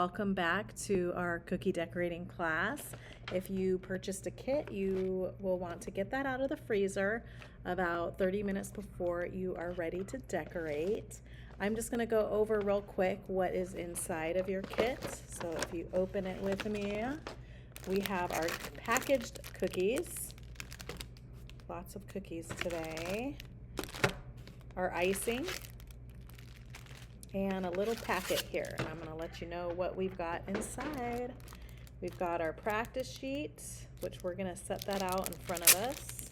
welcome back to our cookie decorating class. If you purchased a kit, you will want to get that out of the freezer about 30 minutes before you are ready to decorate. I'm just going to go over real quick what is inside of your kit. So if you open it with me, we have our packaged cookies. Lots of cookies today. Our icing. And a little packet here, and I'm going to let you know what we've got inside. We've got our practice sheet, which we're going to set that out in front of us.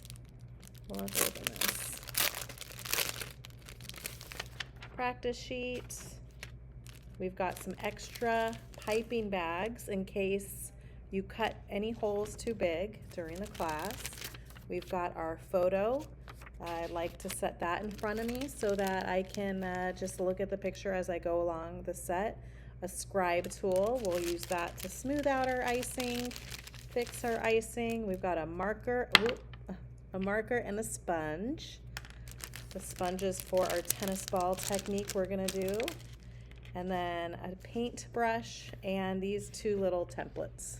Let's open this. Practice sheet. We've got some extra piping bags in case you cut any holes too big during the class. We've got our photo. I like to set that in front of me so that I can just look at the picture as I go along the set. A scribe tool, we'll use that to smooth out our icing, fix our icing. We've got a marker and a sponge. The sponge is for our tennis ball technique we're gonna do. And then a paintbrush and these two little templates.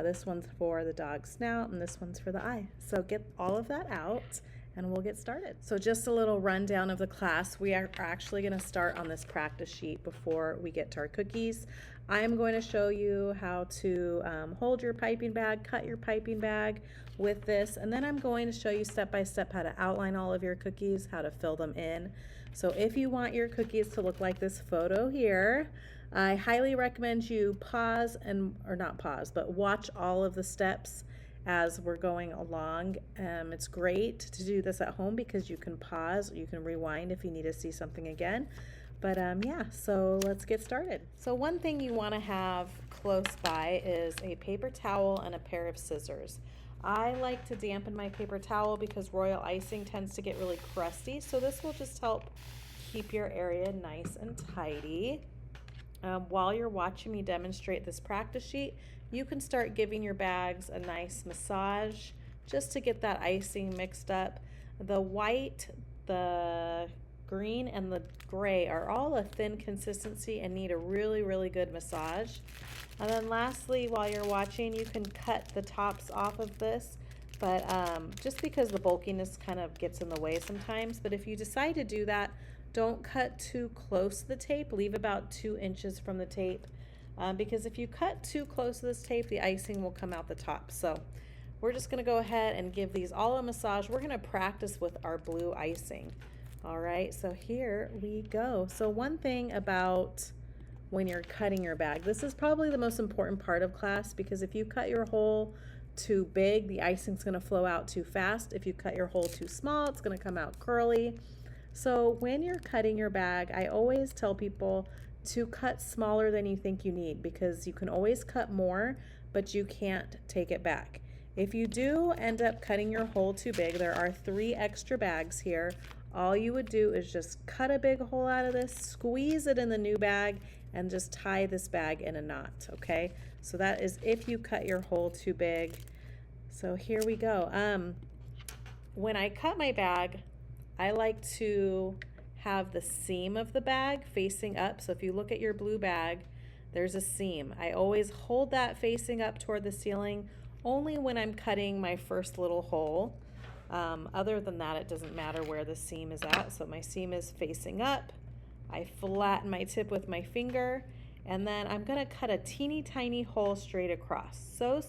This one's for the dog's snout and this one's for the eye. So get all of that out and we'll get started. So just a little rundown of the class. We are actually going to start on this practice sheet before we get to our cookies. I'm going to show you how to hold your piping bag, cut your piping bag with this, and then I'm going to show you step by step how to outline all of your cookies, how to fill them in. So if you want your cookies to look like this photo here, I highly recommend you watch all of the steps as we're going along. It's great to do this at home because you can pause, you can rewind if you need to see something again. But yeah, so let's get started. So one thing you want to have close by is a paper towel and a pair of scissors. I like to dampen my paper towel because royal icing tends to get really crusty, so this will just help keep your area nice and tidy. While you're watching me demonstrate this practice sheet, you can start giving your bags a nice massage just to get that icing mixed up. The white, the green, and the gray are all a thin consistency and need a really, really good massage. And then lastly, while you're watching, you can cut the tops off of this, but just because the bulkiness kind of gets in the way sometimes. But if you decide to do that, don't cut too close to the tape. Leave about 2 inches from the tape. Because if you cut too close to this tape, the icing will come out the top. So we're just going to go ahead and give these all a massage. We're going to practice with our blue icing. All right, so here we go. So one thing about when you're cutting your bag, this is probably the most important part of class, because if you cut your hole too big, the icing's going to flow out too fast. If you cut your hole too small, it's going to come out curly. So when you're cutting your bag, I always tell people to cut smaller than you think you need, because you can always cut more, but you can't take it back. If you do end up cutting your hole too big, there are 3 extra bags here. All you would do is just cut a big hole out of this, squeeze it in the new bag, and just tie this bag in a knot, okay? So that is if you cut your hole too big. So here we go. When I cut my bag, I like to have the seam of the bag facing up. So if you look at your blue bag, there's a seam. I always hold that facing up toward the ceiling only when I'm cutting my first little hole. Other than that, it doesn't matter where the seam is at. So my seam is facing up. I flatten my tip with my finger, and then I'm going to cut a teeny tiny hole straight across. So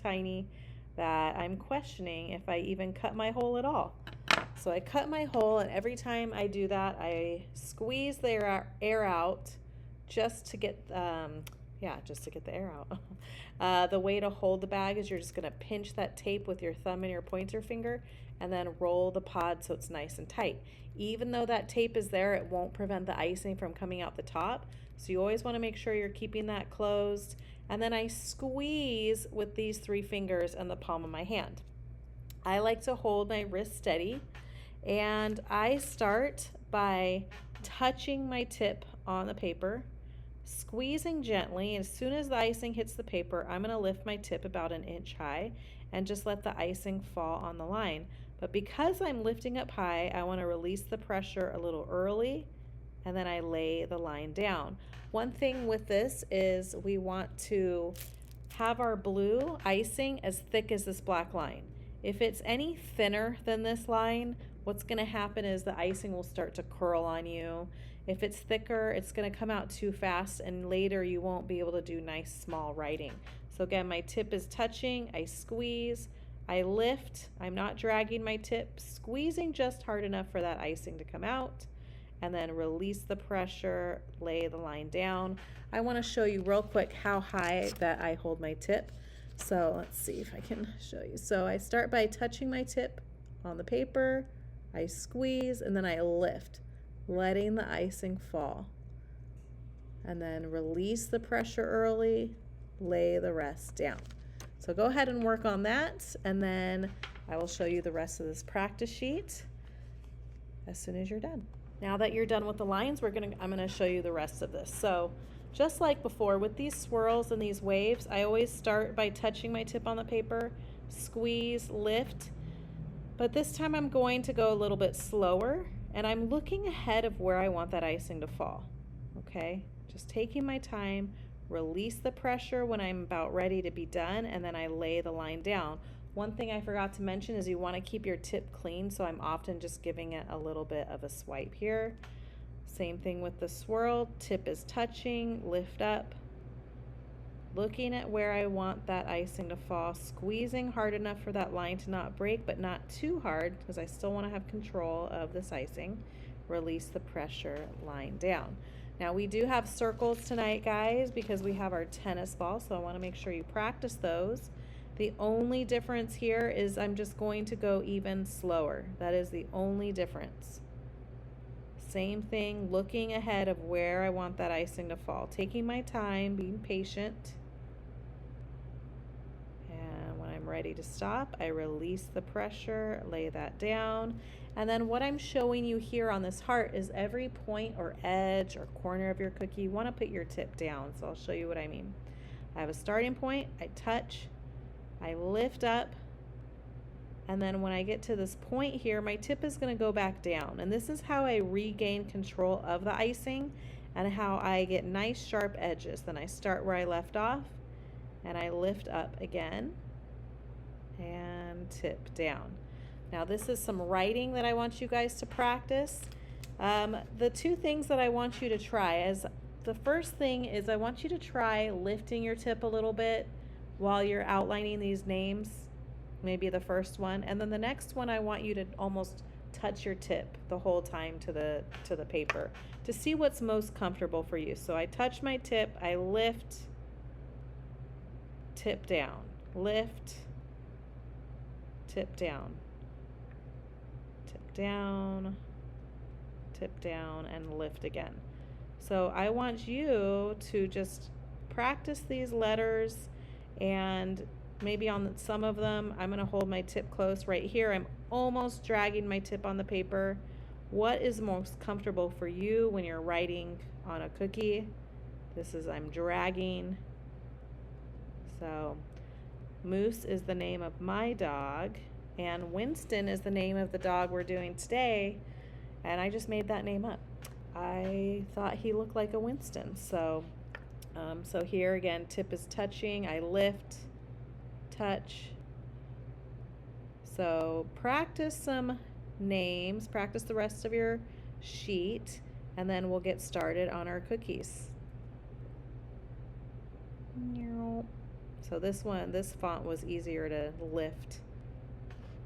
tiny that I'm questioning if I even cut my hole at all. So I cut my hole, and every time I do that, I squeeze the air out just to get the air out. The way to hold the bag is you're just going to pinch that tape with your thumb and your pointer finger and then roll the pod so it's nice and tight. Even though that tape is there, it won't prevent the icing from coming out the top. So you always want to make sure you're keeping that closed. And then I squeeze with these 3 fingers and the palm of my hand. I like to hold my wrist steady, and I start by touching my tip on the paper, squeezing gently. As soon as the icing hits the paper, I'm going to lift my tip about 1 inch high and just let the icing fall on the line. But because I'm lifting up high, I want to release the pressure a little early and then I lay the line down. One thing with this is we want to have our blue icing as thick as this black line. If it's any thinner than this line, what's going to happen is the icing will start to curl on you. If it's thicker, it's going to come out too fast, and later you won't be able to do nice small writing. So again, my tip is touching, I squeeze, I lift, I'm not dragging my tip, squeezing just hard enough for that icing to come out, and then release the pressure, lay the line down. I want to show you real quick how high that I hold my tip. So let's see if I can show you. So I start by touching my tip on the paper, I squeeze, and then I lift, letting the icing fall. And then release the pressure early, lay the rest down. So go ahead and work on that, and then I will show you the rest of this practice sheet as soon as you're done. Now that you're done with the lines, I'm gonna show you the rest of this. So just like before with these swirls and these waves, I always start by touching my tip on the paper, squeeze, lift, but this time I'm going to go a little bit slower, and I'm looking ahead of where I want that icing to fall, okay? Just taking my time, release the pressure when I'm about ready to be done, and then I lay the line down. One thing I forgot to mention is you want to keep your tip clean, so I'm often just giving it a little bit of a swipe here. Same thing with the swirl, tip is touching, lift up, looking at where I want that icing to fall, squeezing hard enough for that line to not break, but not too hard because I still want to have control of this icing. Release the pressure, line down. Now we do have circles tonight, guys, because we have our tennis ball, so I want to make sure you practice those. The only difference here is I'm just going to go even slower. That is the only difference. Same thing, looking ahead of where I want that icing to fall. Taking my time, being patient. And when I'm ready to stop, I release the pressure, lay that down. And then what I'm showing you here on this heart is every point or edge or corner of your cookie, you want to put your tip down. So I'll show you what I mean. I have a starting point, I touch, I lift up, and then when I get to this point here, my tip is going to go back down. And this is how I regain control of the icing and how I get nice sharp edges. Then I start where I left off, and I lift up again and tip down. Now this is some writing that I want you guys to practice. The two things that I want you to try is, the first thing is I want you to try lifting your tip a little bit while you're outlining these names, maybe the first one, and then the next one I want you to almost touch your tip the whole time to the paper to see what's most comfortable for you. So I touch my tip, I lift, tip down, lift, tip down, tip down, tip down, and lift again. So I want you to just practice these letters, and maybe on some of them I'm going to hold my tip close. Right here I'm almost dragging my tip on the paper. What is most comfortable for you when you're writing on a cookie? This is, I'm dragging. So Moose is the name of my dog, and Winston is the name of the dog we're doing today, and I just made that name up. I thought he looked like a Winston. So here again, tip is touching, I lift, touch. So practice some names, practice the rest of your sheet, and then we'll get started on our cookies. So this font was easier to lift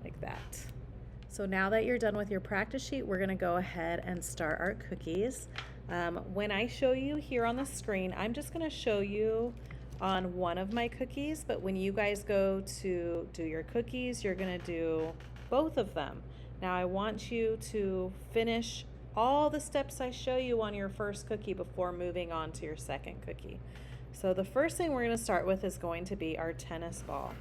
like that. So now that you're done with your practice sheet, we're going to go ahead and start our cookies. When I show you here on the screen, I'm just going to show you on one of my cookies, but when you guys go to do your cookies, you're going to do both of them. Now I want you to finish all the steps I show you on your first cookie before moving on to your second cookie. So the first thing we're going to start with is going to be our tennis ball.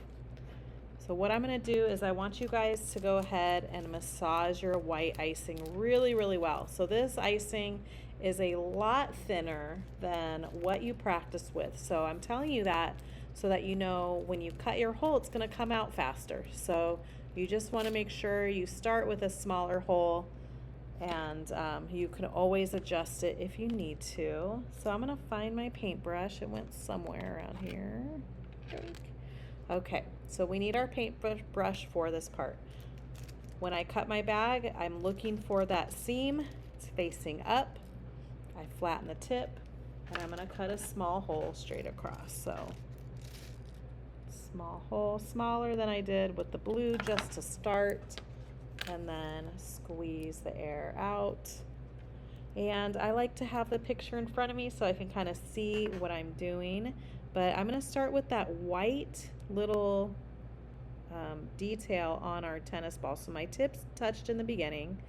So what I'm going to do is I want you guys to go ahead and massage your white icing really, really well. So this icing is a lot thinner than what you practice with. So I'm telling you that so that you know when you cut your hole, it's going to come out faster. So you just want to make sure you start with a smaller hole And you can always adjust it if you need to. So I'm gonna find my paintbrush. It went somewhere around here. Okay, so we need our paintbrush for this part. When I cut my bag, I'm looking for that seam. It's facing up. I flatten the tip, and I'm gonna cut a small hole straight across. So small hole, smaller than I did with the blue just to start, and then squeeze the air out. And I like to have the picture in front of me so I can kind of see what I'm doing. But I'm gonna start with that white little detail on our tennis ball. So my tip's touched in the beginning.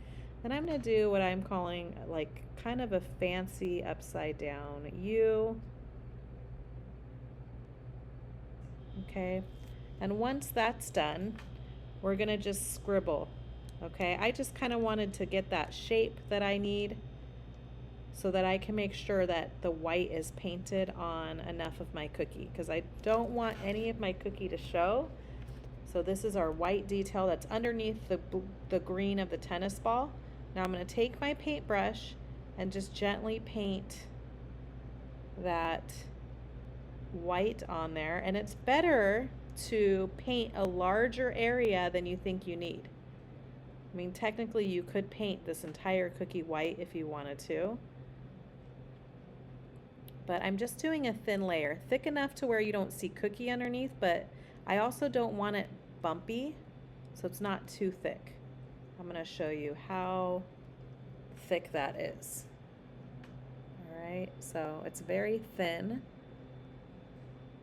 Then I'm gonna do what I'm calling like kind of a fancy upside down U. Okay, and once that's done, we're gonna just scribble. Okay, I just kind of wanted to get that shape that I need so that I can make sure that the white is painted on enough of my cookie, because I don't want any of my cookie to show. So this is our white detail that's underneath the green of the tennis ball. Now I'm going to take my paintbrush and just gently paint that white on there. And it's better to paint a larger area than you think you need. I mean, technically you could paint this entire cookie white if you wanted to. But I'm just doing a thin layer, thick enough to where you don't see cookie underneath, but I also don't want it bumpy, so it's not too thick. I'm gonna show you how thick that is. All right, so it's very thin.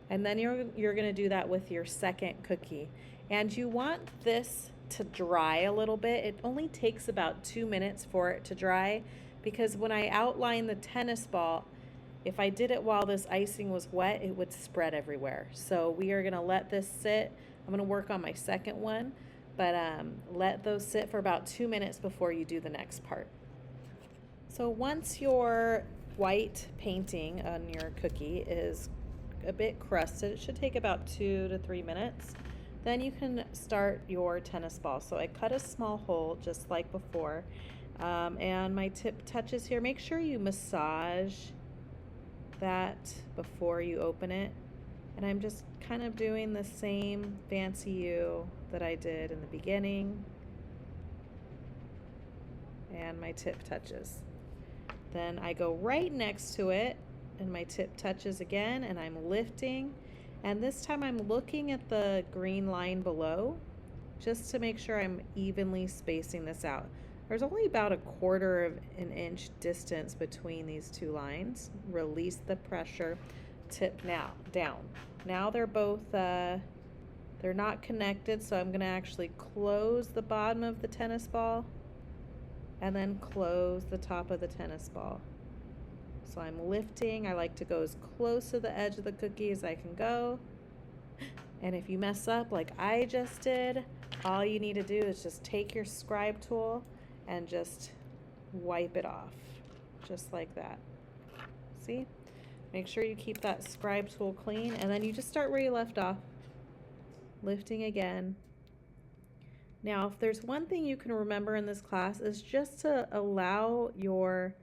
And then you're gonna do that with your second cookie. And you want this to dry a little bit. It only takes about 2 minutes for it to dry, because when I outline the tennis ball, if I did it while this icing was wet, it would spread everywhere. So we are gonna let this sit. I'm gonna work on my second one, but let those sit for about 2 minutes before you do the next part. So once your white painting on your cookie is a bit crusted, it should take about 2 to 3 minutes, then you can start your tennis ball. So I cut a small hole just like before, and my tip touches here. Make sure you massage that before you open it. And I'm just kind of doing the same fancy U that I did in the beginning. And my tip touches. Then I go right next to it and my tip touches again, and I'm lifting. And this time I'm looking at the green line below just to make sure I'm evenly spacing this out. There's only about 1/4 of an inch distance between these two lines. Release the pressure, tip now down. Now they're both, they're not connected, so I'm gonna actually close the bottom of the tennis ball and then close the top of the tennis ball. So I'm lifting. I like to go as close to the edge of the cookie as I can go. And if you mess up like I just did, all you need to do is just take your scribe tool and just wipe it off, just like that. See? Make sure you keep that scribe tool clean, and then you just start where you left off, lifting again. Now, if there's one thing you can remember in this class, is just to allow your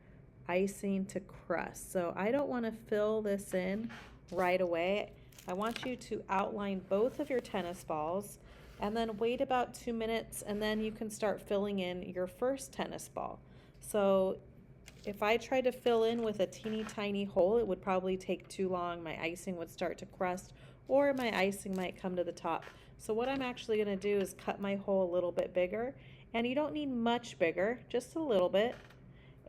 icing to crust. So I don't want to fill this in right away. I want you to outline both of your tennis balls and then wait about 2 minutes, and then you can start filling in your first tennis ball. So if I tried to fill in with a teeny tiny hole, it would probably take too long. My icing would start to crust, or my icing might come to the top. So what I'm actually going to do is cut my hole a little bit bigger, and you don't need much bigger, just a little bit,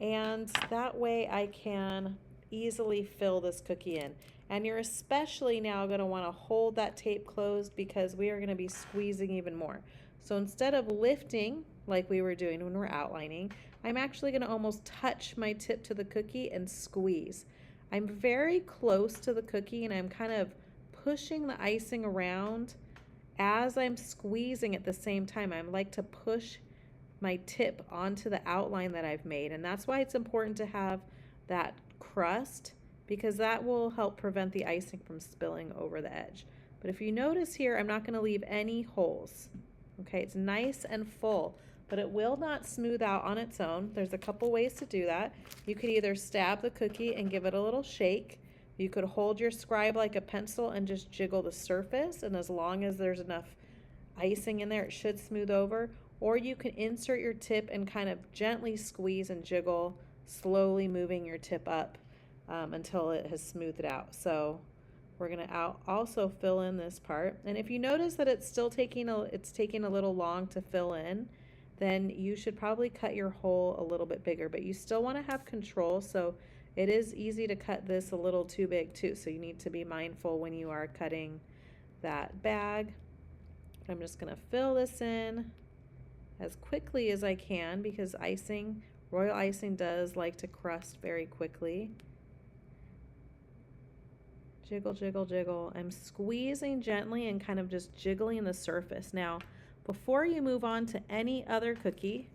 and that way I can easily fill this cookie in. And you're especially now going to want to hold that tape closed, because we are going to be squeezing even more. So instead of lifting like we were doing when we're outlining, I'm actually going to almost touch my tip to the cookie and squeeze. I'm very close to the cookie, and I'm kind of pushing the icing around as I'm squeezing at the same time. I like to push my tip onto the outline that I've made, and that's why it's important to have that crust, because that will help prevent the icing from spilling over the edge. But if you notice here, I'm not going to leave any holes. Okay, it's nice and full, but it will not smooth out on its own. There's a couple ways to do that. You could either stab the cookie and give it a little shake. You could hold your scribe like a pencil and just jiggle the surface, and as long as there's enough icing in there, it should smooth over. Or you can insert your tip and kind of gently squeeze and jiggle, slowly moving your tip up until it has smoothed out. So we're gonna also fill in this part. And if you notice that it's still taking a little long to fill in, then you should probably cut your hole a little bit bigger, but you still wanna have control. So it is easy to cut this a little too big too. So you need to be mindful when you are cutting that bag. I'm just gonna fill this in as quickly as I can because royal icing does like to crust very quickly. Jiggle, jiggle, jiggle. I'm squeezing gently and kind of just jiggling the surface. Now, before you move on to any other cookie,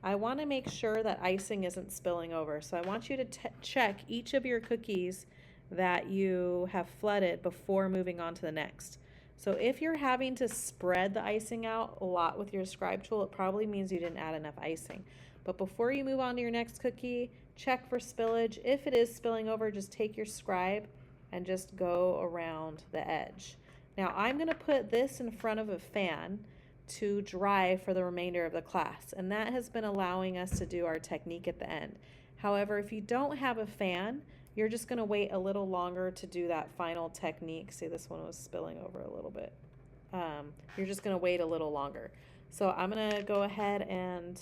I want to make sure that icing isn't spilling over. So I want you to check each of your cookies that you have flooded before moving on to the next. So if you're having to spread the icing out a lot with your scribe tool, it probably means you didn't add enough icing. But before you move on to your next cookie, check for spillage. If it is spilling over, just take your scribe and just go around the edge. Now I'm going to put this in front of a fan to dry for the remainder of the class, and that has been allowing us to do our technique at the end. However, if you don't have a fan, you're just going to wait a little longer to do that final technique. See, this one was spilling over a little bit. You're just going to wait a little longer. So I'm going to go ahead and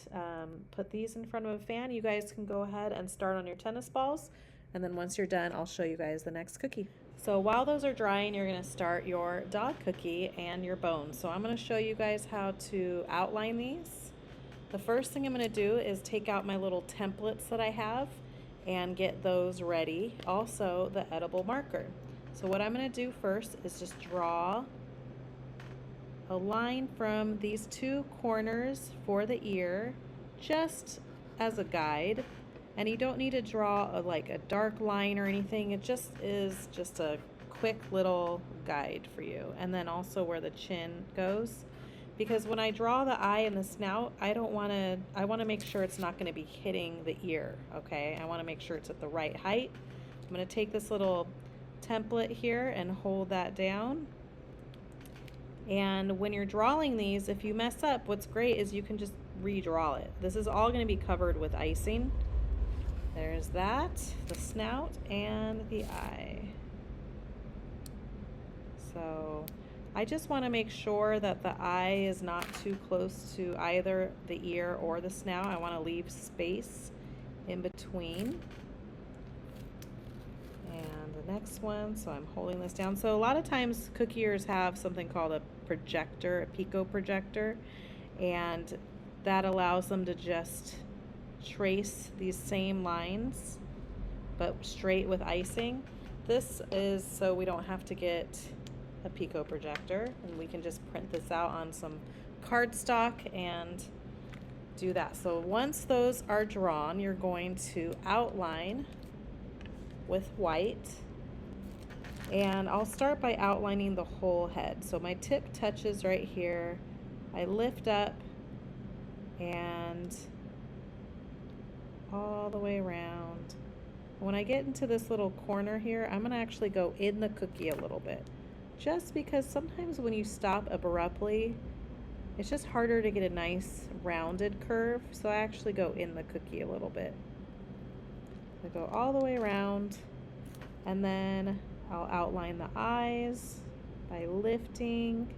put these in front of a fan. You guys can go ahead and start on your tennis balls. And then once you're done, I'll show you guys the next cookie. So while those are drying, you're going to start your dog cookie and your bones. So I'm going to show you guys how to outline these. The first thing I'm going to do is take out my little templates that I have and get those ready. Also, the edible marker. So what I'm going to do first is just draw a line from these two corners for the ear, just as a guide. And you don't need to draw like a dark line or anything. It just is just a quick little guide for you. And then also where the chin goes. Because when I draw the eye and the snout, I want to make sure it's not going to be hitting the ear, okay? I want to make sure it's at the right height. I'm going to take this little template here and hold that down. And when you're drawing these, if you mess up, what's great is you can just redraw it. This is all going to be covered with icing. There's that, the snout, and the eye. So I just want to make sure that the eye is not too close to either the ear or the snout. I want to leave space in between. And the next one, so I'm holding this down. So a lot of times cookie ears have something called a projector, a pico projector, and that allows them to just trace these same lines but straight with icing. This is so we don't have to get a pico projector, and we can just print this out on some cardstock and do that. So once those are drawn, you're going to outline with white, and I'll start by outlining the whole head. So my tip touches right here. I lift up and all the way around. When I get into this little corner here, I'm gonna actually go in the cookie a little bit, just because sometimes when you stop abruptly, it's just harder to get a nice rounded curve. So I actually go in the cookie a little bit. I go all the way around, and then I'll outline the eyes by lifting.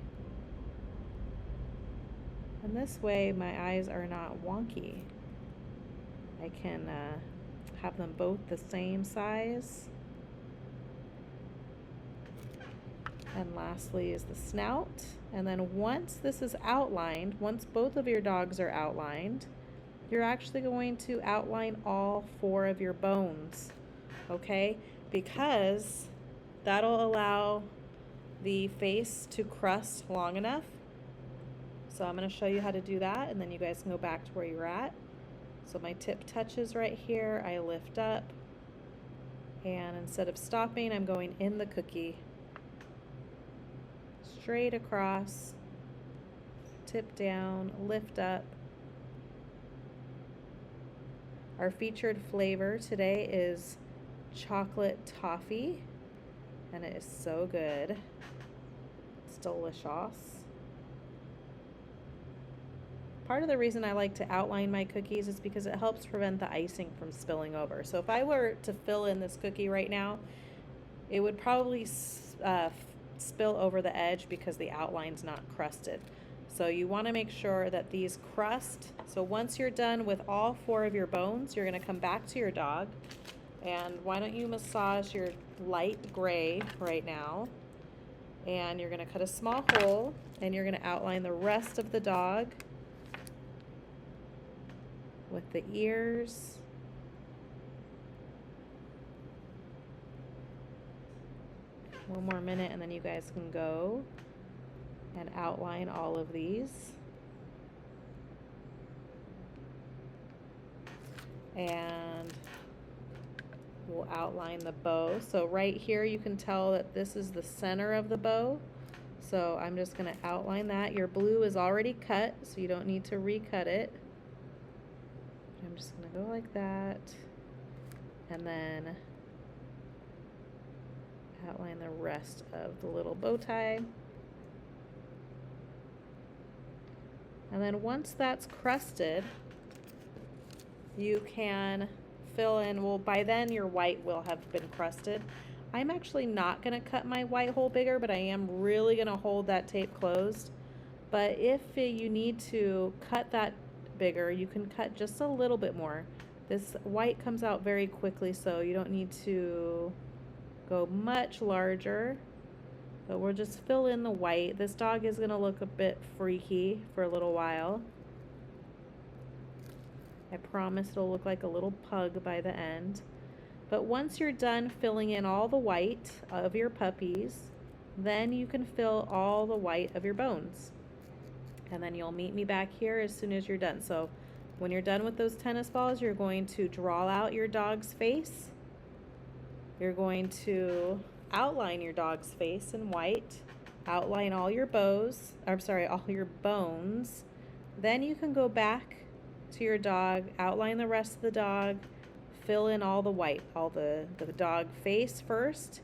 And this way my eyes are not wonky. I can have them both the same size. And lastly is the snout. And then once this is outlined, once both of your dogs are outlined, you're actually going to outline all 4 of your bones, okay? Because that'll allow the face to crust long enough. So I'm going to show you how to do that, and then you guys can go back to where you're at. So my tip touches right here, I lift up, and instead of stopping, I'm going in the cookie, straight across, tip down, lift up, Our featured flavor today is chocolate toffee, and it is so good. It's delicious. Part of the reason I like to outline my cookies is because it helps prevent the icing from spilling over. So if I were to fill in this cookie right now, it would probably spill over the edge because the outline's not crusted. So you want to make sure that these crust. So once you're done with all 4 of your bones, you're going to come back to your dog. And why don't you massage your light gray right now. And you're going to cut a small hole and you're going to outline the rest of the dog with the ears. One more minute and then you guys can go and outline all of these. And we'll outline the bow. So right here you can tell that this is the center of the bow. So I'm just going to outline that. Your blue is already cut, so you don't need to recut it. I'm just going to go like that. And then outline the rest of the little bow tie. And then once that's crusted, you can fill in, well, by then your white will have been crusted. I'm actually not going to cut my white hole bigger, but I am really going to hold that tape closed. But if you need to cut that bigger, you can cut just a little bit more. This white comes out very quickly, so you don't need to go much larger. But we'll just fill in the white. This dog is going to look a bit freaky for a little while. I promise it'll look like a little pug by the end. But once you're done filling in all the white of your puppies, then you can fill all the white of your bones. And then you'll meet me back here as soon as you're done. So when you're done with those tennis balls, you're going to draw out your dog's face. You're going to outline your dog's face in white, outline all your bows, all your bones. Then you can go back to your dog, outline the rest of the dog, fill in all the white, all the dog face first,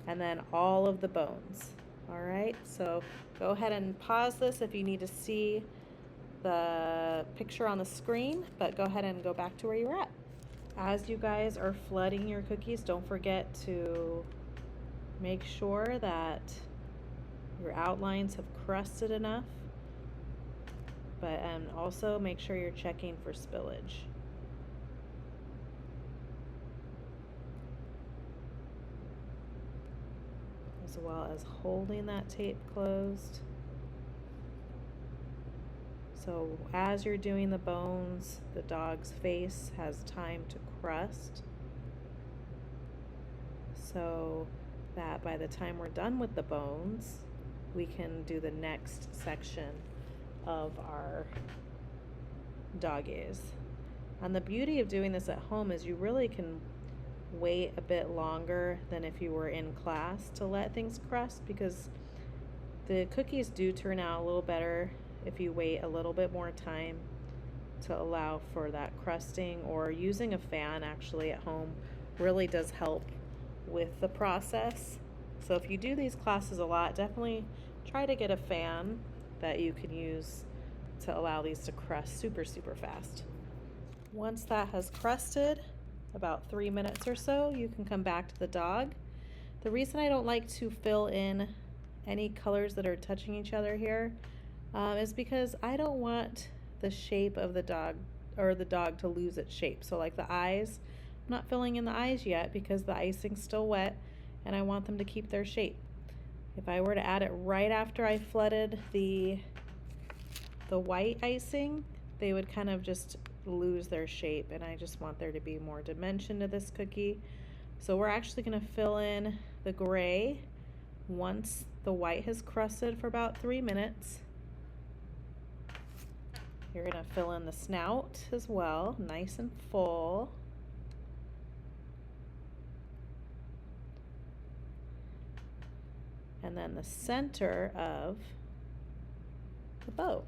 and then all of the bones. All right, so go ahead and pause this if you need to see the picture on the screen, but go ahead and go back to where you were at. As you guys are flooding your cookies, don't forget to make sure that your outlines have crusted enough, but also make sure you're checking for spillage. As well as holding that tape closed. So as you're doing the bones, the dog's face has time to crust, so that by the time we're done with the bones, we can do the next section of our doggies. And the beauty of doing this at home is you really can wait a bit longer than if you were in class to let things crust, because the cookies do turn out a little better if you wait a little bit more time to allow for that crusting. Or using a fan actually at home really does help with the process. So if you do these classes a lot, definitely try to get a fan that you can use to allow these to crust super fast. Once that has crusted, about 3 minutes or so, you can come back to the dog. The reason I don't like to fill in any colors that are touching each other here is because I don't want the shape of the dog or the dog to lose its shape. So like the eyes, I'm not filling in the eyes yet because the icing's still wet and I want them to keep their shape. If I were to add it right after I flooded the white icing, they would kind of just lose their shape, and I just want there to be more dimension to this cookie. So we're actually going to fill in the gray once the white has crusted for about 3 minutes. You're going to fill in the snout as well, nice and full. And then the center of the bow.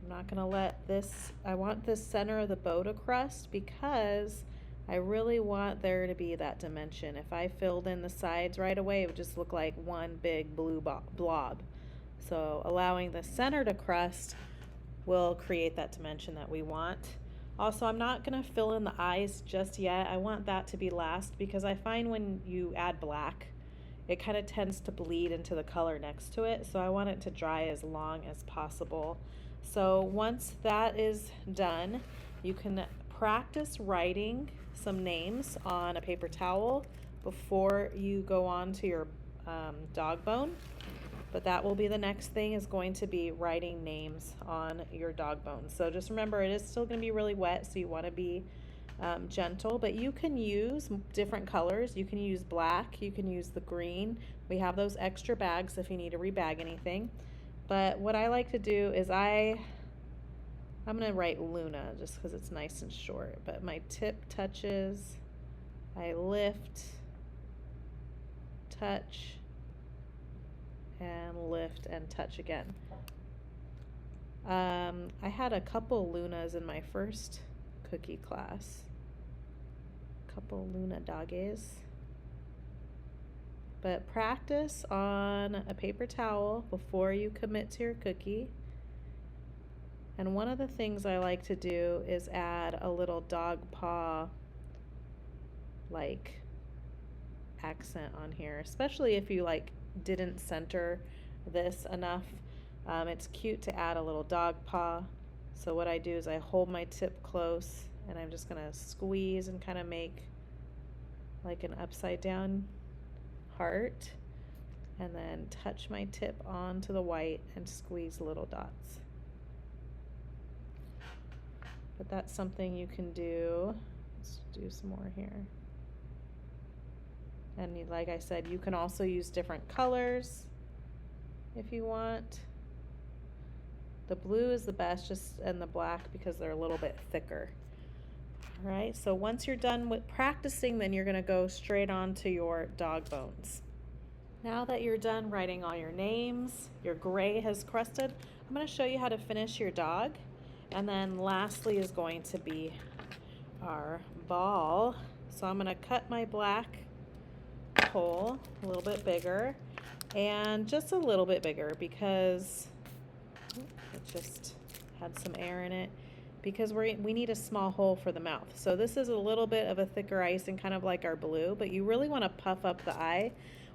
I'm not gonna let this, I want this center of the bow to crust because I really want there to be that dimension. If I filled in the sides right away, it would just look like one big blue blob. So allowing the center to crust will create that dimension that we want. Also, I'm not gonna fill in the eyes just yet. I want that to be last because I find when you add black, it kind of tends to bleed into the color next to it. So I want it to dry as long as possible. So once that is done, you can practice writing some names on a paper towel before you go on to your dog bone. But that will be the next thing, is going to be writing names on your dog bones. So just remember, it is still going to be really wet, so you want to be gentle, but you can use different colors. You can use black, you can use the green. We have those extra bags if you need to rebag anything. But what I like to do is I'm going to write Luna just because it's nice and short, but my tip touches, I lift, touch, and lift and touch again. I had a couple Lunas in my first cookie class. Couple Luna doggies. But practice on a paper towel before you commit to your cookie. And one of the things I like to do is add a little dog paw like accent on here, especially if you like didn't center this enough. It's cute to add a little dog paw. So what I do is I hold my tip close and I'm just gonna squeeze and kind of make like an upside down heart, and then touch my tip onto the white and squeeze little dots. But that's something you can do. Let's do some more here. And like I said, you can also use different colors if you want. The blue is the best, and the black because they're a little bit thicker. All right, so once you're done with practicing, then you're gonna go straight on to your dog bones. Now that you're done writing all your names, your gray has crusted, I'm gonna show you how to finish your dog. And then lastly is going to be our ball. So I'm gonna cut my black hole a little bit bigger, and just a little bit bigger because it just had some air in it, because we need a small hole for the mouth. So this is a little bit of a thicker icing, kind of like our blue, but you really want to puff up the eye.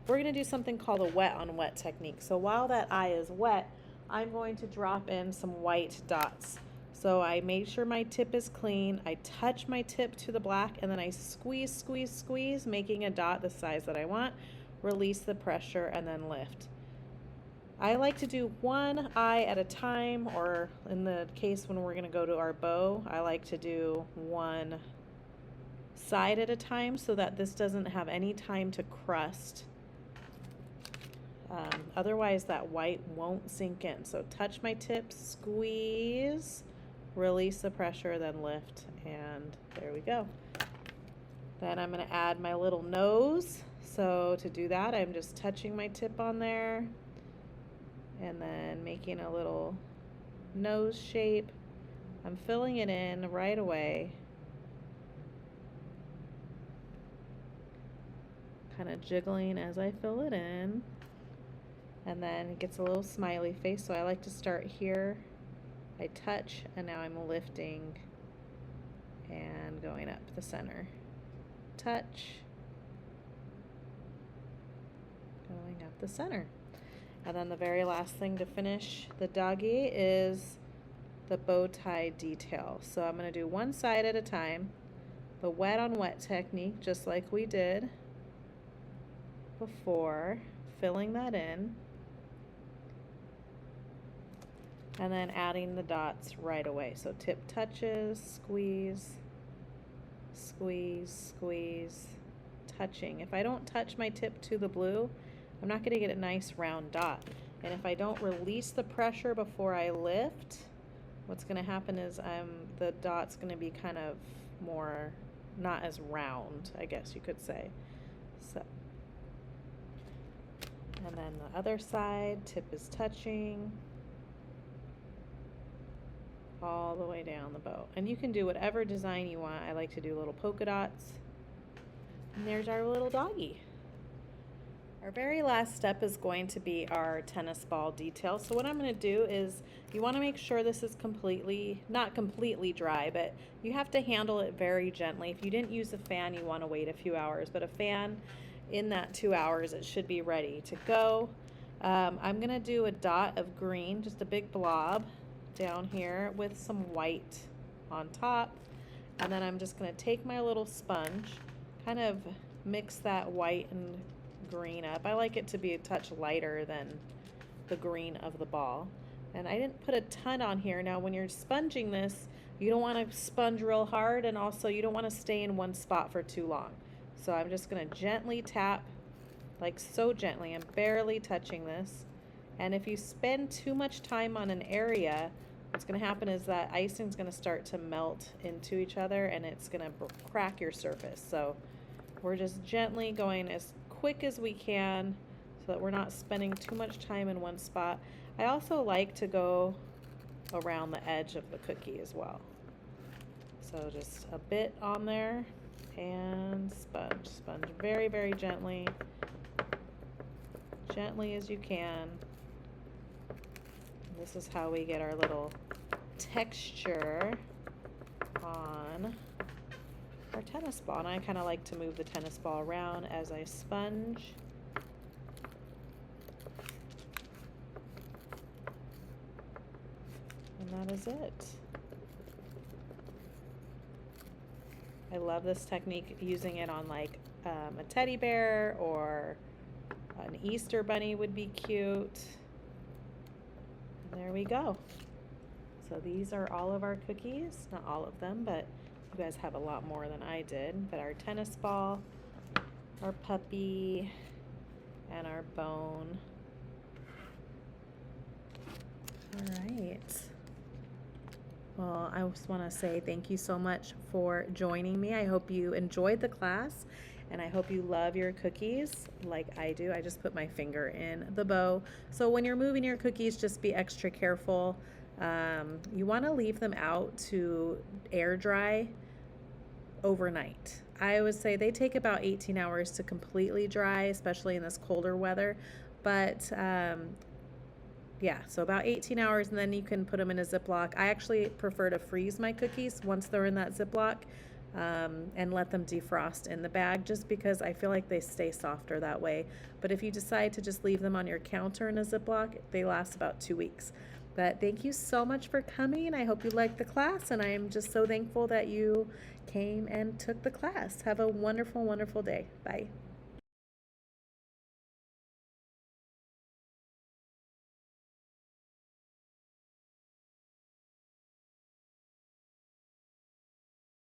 We're going to do something called a wet on wet technique. So while that eye is wet, I'm going to drop in some white dots. So I make sure my tip is clean, I touch my tip to the black, and then I squeeze, squeeze, squeeze, making a dot the size that I want, release the pressure, and then lift. I like to do one eye at a time, or in the case when we're going to go to our bow, I like to do one side at a time so that this doesn't have any time to crust. Otherwise that white won't sink in. So touch my tip, squeeze, release the pressure, then lift, and there we go. Then I'm going to add my little nose. So to do that, I'm just touching my tip on there and then making a little nose shape. I'm filling it in right away, kind of jiggling as I fill it in, and then it gets a little smiley face. So I like to start here, I touch, and now I'm lifting and going up the center, touch, going up the center. And then the very last thing to finish the doggy is the bow tie detail. So I'm going to do one side at a time, the wet on wet technique, just like we did before, filling that in, and then adding the dots right away. So tip touches, squeeze, squeeze, squeeze, touching. If I don't touch my tip to the blue, I'm not going to get a nice round dot. And if I don't release the pressure before I lift, what's going to happen is the dot's going to be kind of more, not as round, I guess you could say. So, and then the other side, tip is touching, all the way down the bow. And you can do whatever design you want. I like to do little polka dots. And there's our little doggy. Our very last step is going to be our tennis ball detail. So what I'm going to do is, you want to make sure this is not completely dry, but you have to handle it very gently. If you didn't use a fan, you want to wait a few hours, but a fan, in that 2 hours, it should be ready to go. I'm going to do a dot of green, just a big blob down here with some white on top. And then I'm just going to take my little sponge, kind of mix that white and green up. I like it to be a touch lighter than the green of the ball. And I didn't put a ton on here. Now when you're sponging this, you don't want to sponge real hard, and also you don't want to stay in one spot for too long. So I'm just going to gently tap, like so gently. I'm barely touching this. And if you spend too much time on an area, what's going to happen is that icing is going to start to melt into each other, and it's going to crack your surface. So we're just gently going as quick as we can so that we're not spending too much time in one spot. I also like to go around the edge of the cookie as well. So just a bit on there and sponge very, very gently as you can. This is how we get our little texture on our tennis ball. And I kind of like to move the tennis ball around as I sponge. And that is it. I love this technique, using it on like a teddy bear, or an Easter bunny would be cute. And there we go. So these are all of our cookies. Not all of them, but you guys have a lot more than I did. But our tennis ball, our puppy, and our bone. All right. Well, I just want to say thank you so much for joining me. I hope you enjoyed the class, and I hope you love your cookies like I do. I just put my finger in the bow. So when you're moving your cookies, just be extra careful. You want to leave them out to air dry overnight. I would say they take about 18 hours to completely dry, especially in this colder weather. But yeah, so about 18 hours, and then you can put them in a Ziploc. I actually prefer to freeze my cookies once they're in that Ziploc, and let them defrost in the bag, just because I feel like they stay softer that way. But if you decide to just leave them on your counter in a Ziploc, they last about 2 weeks. But thank you so much for coming. I hope you liked the class, and I am just so thankful that you came and took the class. Have a wonderful, wonderful day. Bye.